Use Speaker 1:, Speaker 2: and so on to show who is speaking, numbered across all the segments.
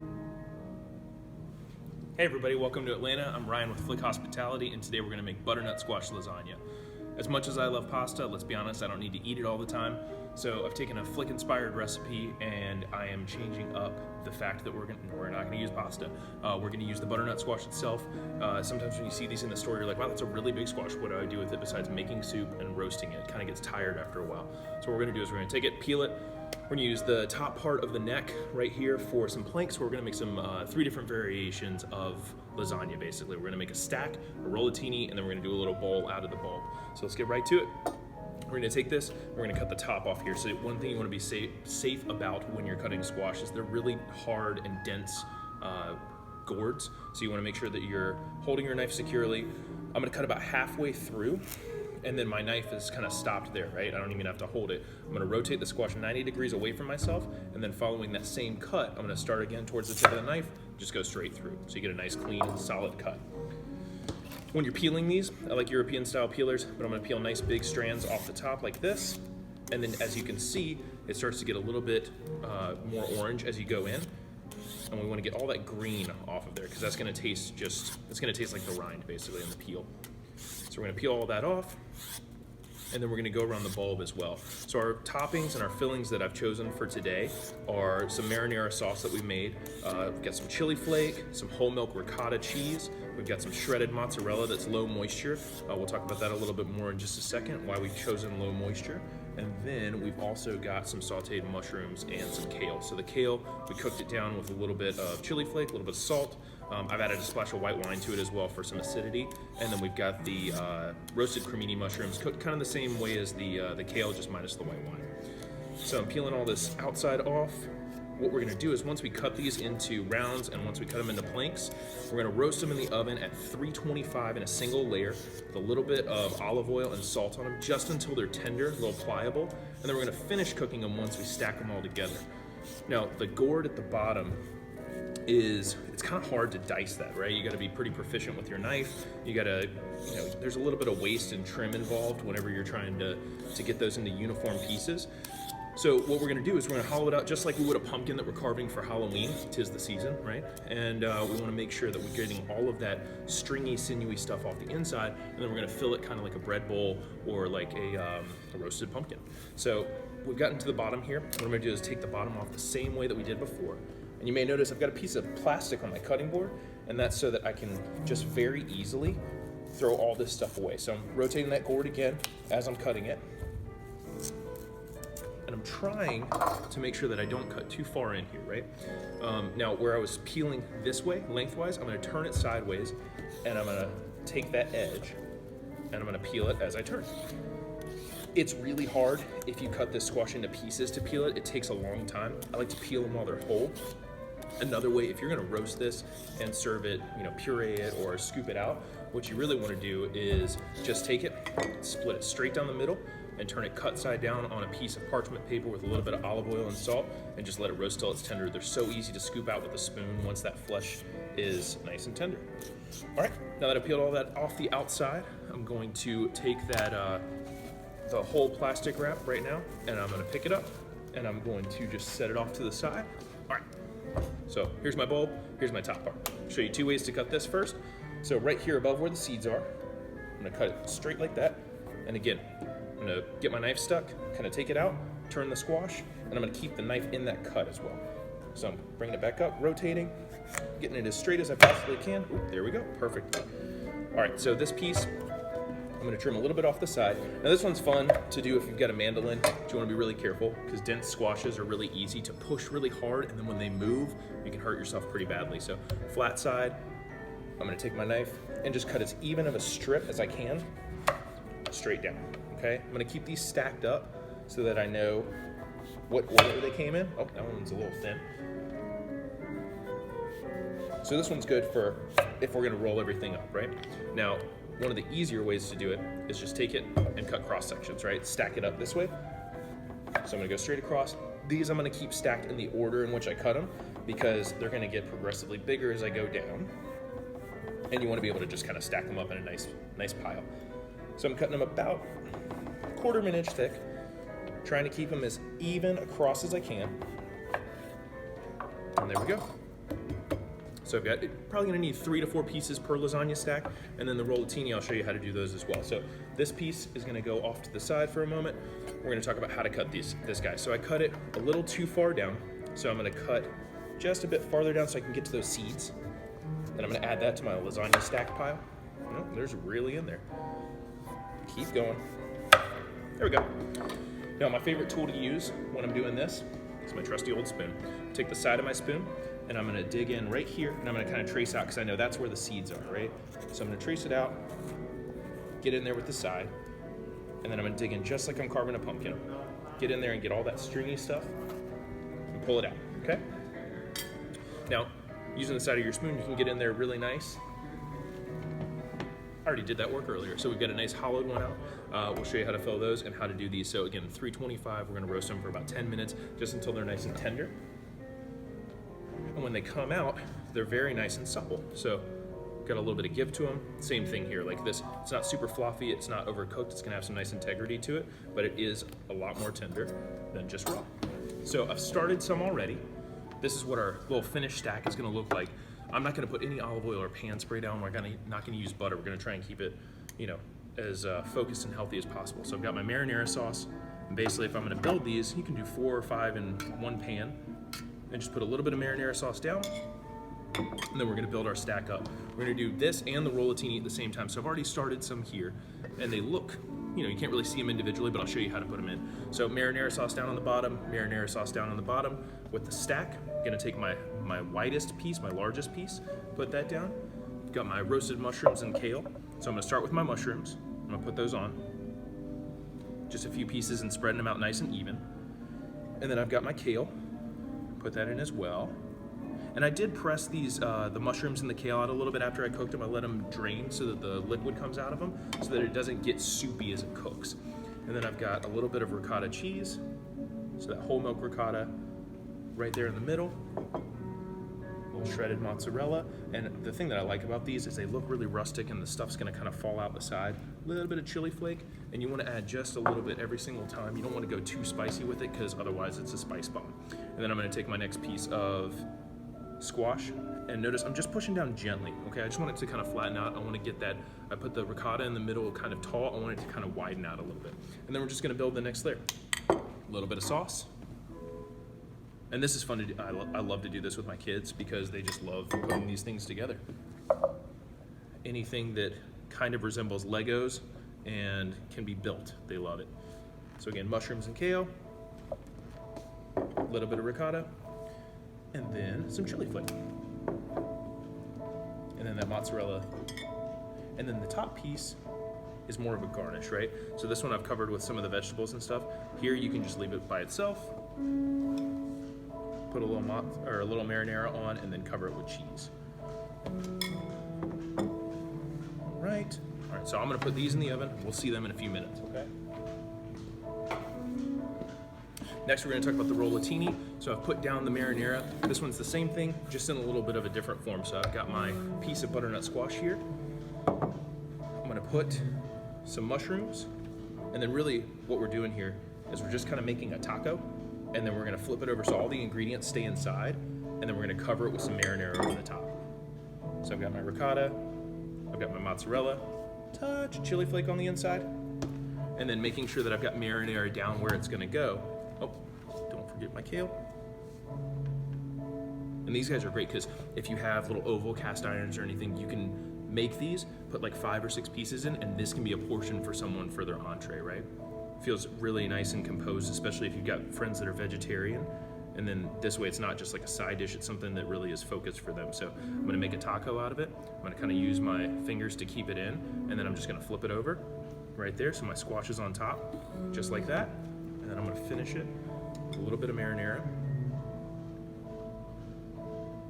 Speaker 1: Hey everybody, welcome to Atlanta. I'm Ryan with Flik Hospitality, and today we're going to make butternut squash lasagna. As much as I love pasta, let's be honest, I don't need to eat it all the time. So I've taken a Flik-inspired recipe, and I am changing up the fact that we're not going to use pasta. We're going to use the butternut squash itself. Sometimes when you see these in the store, you're like, wow, that's a really big squash. What do I do with it besides making soup and roasting it? It kind of gets tired after a while. So what we're going to do is we're going to take it, peel it. We're going to use the top part of the neck right here for some planks. We're going to make some 3 different variations of lasagna, basically. We're going to make a stack, a rollatini, and then we're going to do a little bowl out of the bulb. So let's get right to it. We're going to take this, we're going to cut the top off here. So one thing you want to be safe about when you're cutting squash is they're really hard and dense gourds. So you want to make sure that you're holding your knife securely. I'm going to cut about halfway through, and then my knife is kind of stopped there, right? I don't even have to hold it. I'm going to rotate the squash 90 degrees away from myself, and then following that same cut, I'm going to start again towards the tip of the knife, just go straight through. So you get a nice, clean, solid cut. When you're peeling these, I like European style peelers, but I'm going to peel nice big strands off the top like this. And then as you can see, it starts to get a little bit more orange as you go in. And we want to get all that green off of there, because that's going to taste it's going to taste like the rind basically in the peel. So we're going to peel all that off, and then we're going to go around the bulb as well. So our toppings and our fillings that I've chosen for today are some marinara sauce that we made. We've got some chili flake, some whole milk ricotta cheese. We've got some shredded mozzarella that's low moisture. We'll talk about that a little bit more in just a second, why we've chosen low moisture. And then we've also got some sauteed mushrooms and some kale. So the kale, we cooked it down with a little bit of chili flake, a little bit of salt. I've added a splash of white wine to it as well for some acidity. And then we've got the roasted cremini mushrooms, cooked kind of the same way as the kale, just minus the white wine. So I'm peeling all this outside off. What we're gonna do is once we cut these into rounds and once we cut them into planks, we're gonna roast them in the oven at 325 in a single layer with a little bit of olive oil and salt on them just until they're tender, a little pliable. And then we're gonna finish cooking them once we stack them all together. Now, the gourd at the bottom it's kind of hard to dice that, right? You gotta be pretty proficient with your knife. You gotta, there's a little bit of waste and trim involved whenever you're trying to get those into uniform pieces. So what we're gonna do is we're gonna hollow it out just like we would a pumpkin that we're carving for Halloween. 'Tis the season, right? And we wanna make sure that we're getting all of that stringy, sinewy stuff off the inside, and then we're gonna fill it kind of like a bread bowl or like a roasted pumpkin. So we've gotten to the bottom here. What I'm gonna do is take the bottom off the same way that we did before. And you may notice I've got a piece of plastic on my cutting board, and that's so that I can just very easily throw all this stuff away. So I'm rotating that gourd again as I'm cutting it. And I'm trying to make sure that I don't cut too far in here, right? Now, where I was peeling this way, lengthwise, I'm gonna turn it sideways, and I'm gonna take that edge, and I'm gonna peel it as I turn. It's really hard if you cut this squash into pieces to peel it. It takes a long time. I like to peel them while they're whole. Another way, if you're gonna roast this and serve it, puree it or scoop it out, what you really wanna do is just take it, split it straight down the middle, and turn it cut side down on a piece of parchment paper with a little bit of olive oil and salt, and just let it roast till it's tender. They're so easy to scoop out with a spoon once that flesh is nice and tender. All right, now that I peeled all that off the outside, I'm going to take that, the whole plastic wrap right now, and I'm gonna pick it up, and I'm going to just set it off to the side. All right, so here's my bulb, here's my top part. I'll show you 2 ways to cut this first. So right here above where the seeds are, I'm gonna cut it straight like that, and again, I'm gonna get my knife stuck, kind of take it out, turn the squash, and I'm gonna keep the knife in that cut as well. So I'm bringing it back up, rotating, getting it as straight as I possibly can. Ooh, there we go, perfect. All right, so this piece, I'm gonna trim a little bit off the side. Now this one's fun to do if you've got a mandolin, but you wanna be really careful because dense squashes are really easy to push really hard, and then when they move, you can hurt yourself pretty badly. So flat side, I'm gonna take my knife and just cut as even of a strip as I can, straight down. Okay, I'm gonna keep these stacked up so that I know what order they came in. Oh, that one's a little thin. So this one's good for if we're gonna roll everything up, right? Now, one of the easier ways to do it is just take it and cut cross sections, right? Stack it up this way. So I'm gonna go straight across. These I'm gonna keep stacked in the order in which I cut them because they're gonna get progressively bigger as I go down. And you wanna be able to just kind of stack them up in a nice pile. So I'm cutting them about 1/4 of an inch thick, trying to keep them as even across as I can. And there we go. So I've got, probably gonna need 3 to 4 pieces per lasagna stack, and then the rollatini, I'll show you how to do those as well. So this piece is gonna go off to the side for a moment. We're gonna talk about how to cut this guy. So I cut it a little too far down, so I'm gonna cut just a bit farther down so I can get to those seeds. Then I'm gonna add that to my lasagna stack pile. Oh, there's really in there. Keep going. There we go. Now my favorite tool to use when I'm doing this is my trusty old spoon. Take the side of my spoon and I'm gonna dig in right here and I'm gonna kind of trace out, because I know that's where the seeds are, right? So I'm gonna trace it out, get in there with the side, and then I'm gonna dig in just like I'm carving a pumpkin. Get in there and get all that stringy stuff and pull it out, okay? Now, using the side of your spoon, you can get in there really nice. I already did that work earlier. So we've got a nice hollowed one out. We'll show you how to fill those and how to do these. So again, 325, we're gonna roast them for about 10 minutes, just until they're nice and tender. And when they come out, they're very nice and supple. So got a little bit of give to them. Same thing here, like this, it's not super fluffy, it's not overcooked, it's gonna have some nice integrity to it, but it is a lot more tender than just raw. So I've started some already. This is what our little finished stack is gonna look like. I'm not gonna put any olive oil or pan spray down. We're not gonna use butter. We're gonna try and keep it, you know, as focused and healthy as possible. So I've got my marinara sauce. And basically, if I'm gonna build these, you can do 4 or 5 in one pan and just put a little bit of marinara sauce down. And then we're gonna build our stack up. We're gonna do this and the rollatini at the same time. So I've already started some here and they look, you know, you can't really see them individually, but I'll show you how to put them in. So marinara sauce down on the bottom, marinara sauce down on the bottom. With the stack, I'm gonna take my widest piece, my largest piece, put that down. Got my roasted mushrooms and kale. So I'm gonna start with my mushrooms. I'm gonna put those on. Just a few pieces and spreading them out nice and even. And then I've got my kale. Put that in as well. And I did press these, the mushrooms and the kale out a little bit after I cooked them. I let them drain so that the liquid comes out of them so that it doesn't get soupy as it cooks. And then I've got a little bit of ricotta cheese. So that whole milk ricotta right there in the middle. A little shredded mozzarella. And the thing that I like about these is they look really rustic and the stuff's gonna kind of fall out the side. A little bit of chili flake, and you wanna add just a little bit every single time. You don't wanna go too spicy with it because otherwise it's a spice bomb. And then I'm gonna take my next piece of squash, and notice I'm just pushing down gently, okay? I just want it to kind of flatten out. I want to get that, I put the ricotta in the middle kind of tall, I want it to kind of widen out a little bit. And then we're just gonna build the next layer. A little bit of sauce. And this is fun to do. I love to do this with my kids because they just love putting these things together. Anything that kind of resembles Legos and can be built, they love it. So again, mushrooms and kale, a little bit of ricotta, and then some chili flake. And then that mozzarella. And then the top piece is more of a garnish, right? So this one I've covered with some of the vegetables and stuff. Here you can just leave it by itself. Put a little marinara on and then cover it with cheese. All right, so I'm gonna put these in the oven. We'll see them in a few minutes, okay? Next, we're gonna talk about the rollatini. So I've put down the marinara. This one's the same thing, just in a little bit of a different form. So I've got my piece of butternut squash here. I'm gonna put some mushrooms, and then really what we're doing here is we're just kind of making a taco, and then we're gonna flip it over so all the ingredients stay inside, and then we're gonna cover it with some marinara over the top. So I've got my ricotta, I've got my mozzarella, touch of chili flake on the inside, and then making sure that I've got marinara down where it's gonna go. Oh, don't forget my kale. And these guys are great because if you have little oval cast irons or anything, you can make these, put like 5 or 6 pieces in, and this can be a portion for someone for their entree, right? Feels really nice and composed, especially if you've got friends that are vegetarian. And then this way it's not just like a side dish, it's something that really is focused for them. So I'm gonna make a taco out of it. I'm gonna kind of use my fingers to keep it in, and then I'm just gonna flip it over right there. So my squash is on top, just like that. And then I'm gonna finish it with a little bit of marinara.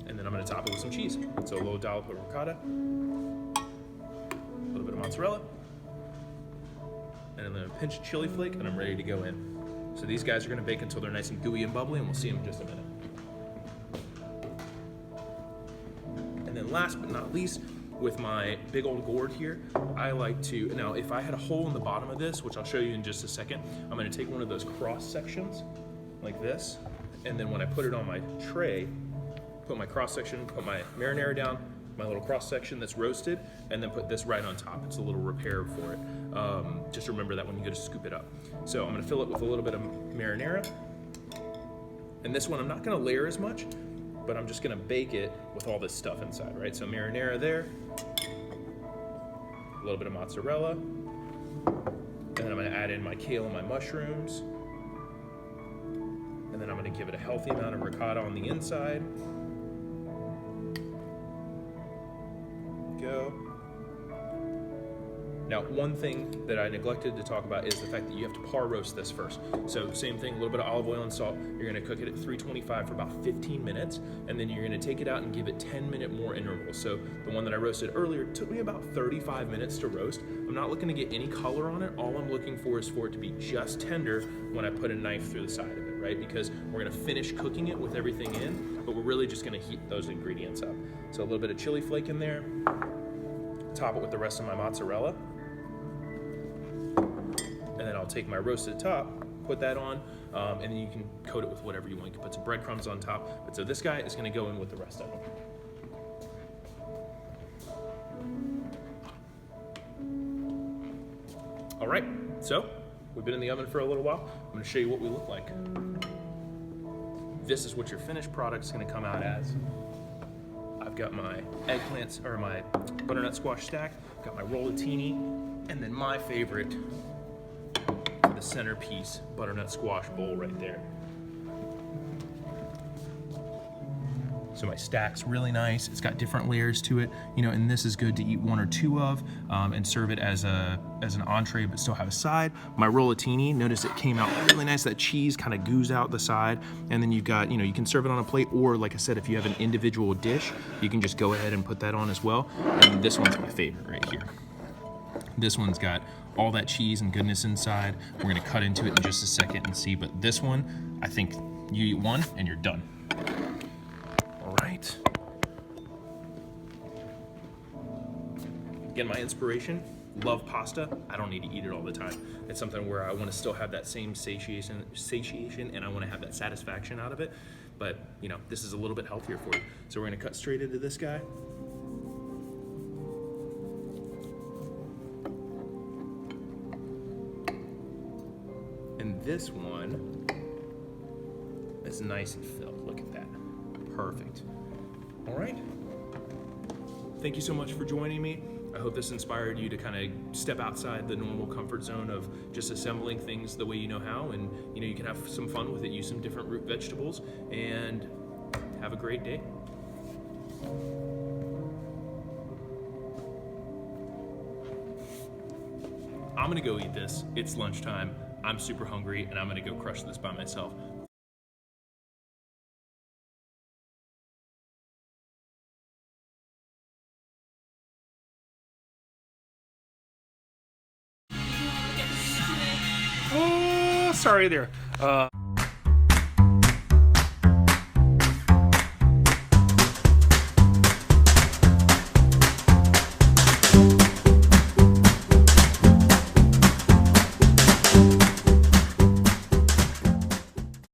Speaker 1: And then I'm gonna top it with some cheese. So a little dollop of ricotta, a little bit of mozzarella, and then a pinch of chili flake, and I'm ready to go in. So these guys are gonna bake until they're nice and gooey and bubbly, and we'll see them in just a minute. And then last but not least, with my big old gourd here, I like to, now if I had a hole in the bottom of this, which I'll show you in just a second, I'm gonna take one of those cross sections, like this, and then when I put it on my tray, put my cross section, put my marinara down, my little cross section that's roasted, and then put this right on top. It's a little repair for it. Just remember that when you go to scoop it up. So I'm gonna fill it with a little bit of marinara. And this one, I'm not gonna layer as much, but I'm just gonna bake it with all this stuff inside, right? So marinara there, a little bit of mozzarella, and then I'm gonna add in my kale and my mushrooms. And then I'm gonna give it a healthy amount of ricotta on the inside. Go. Now, one thing that I neglected to talk about is the fact that you have to par roast this first. So same thing, a little bit of olive oil and salt. You're gonna cook it at 325 for about 15 minutes, and then you're gonna take it out and give it 10-minute more intervals. So the one that I roasted earlier took me about 35 minutes to roast. I'm not looking to get any color on it. All I'm looking for is for it to be just tender when I put a knife through the side of it, right? Because we're gonna finish cooking it with everything in, but we're really just gonna heat those ingredients up. So a little bit of chili flake in there, top it with the rest of my mozzarella. And then I'll take my roasted top, put that on, and then you can coat it with whatever you want. You can put some breadcrumbs on top. But so this guy is gonna go in with the rest of them. All right, so we've been in the oven for a little while. I'm gonna show you what we look like. This is what your finished product is gonna come out as. I've got my eggplants, or my butternut squash stack, got my rollatini, and then my favorite, the centerpiece butternut squash bowl right there. So my stack's really nice. It's got different layers to it, you know, and this is good to eat one or two of and serve it as an entree, but still have a side. My rollatini, notice it came out really nice. That cheese kind of goos out the side, and then you've got, you know, you can serve it on a plate, or like I said, if you have an individual dish, you can just go ahead and put that on as well. And this one's my favorite right here. This one's got all that cheese and goodness inside. We're gonna cut into it in just a second and see, but this one, I think you eat one and you're done. All right. Again, my inspiration, love pasta. I don't need to eat it all the time. It's something where I wanna still have that same satiation, and I wanna have that satisfaction out of it. But, you know, this is a little bit healthier for you. So we're gonna cut straight into this guy. And this one is nice and filled. Look at that. Perfect. All right. Thank you so much for joining me. I hope this inspired you to kind of step outside the normal comfort zone of just assembling things the way you know how, and you know, you can have some fun with it, use some different root vegetables, and have a great day. I'm gonna go eat this. It's lunchtime. I'm super hungry, and I'm gonna go crush this by myself. Oh, sorry there.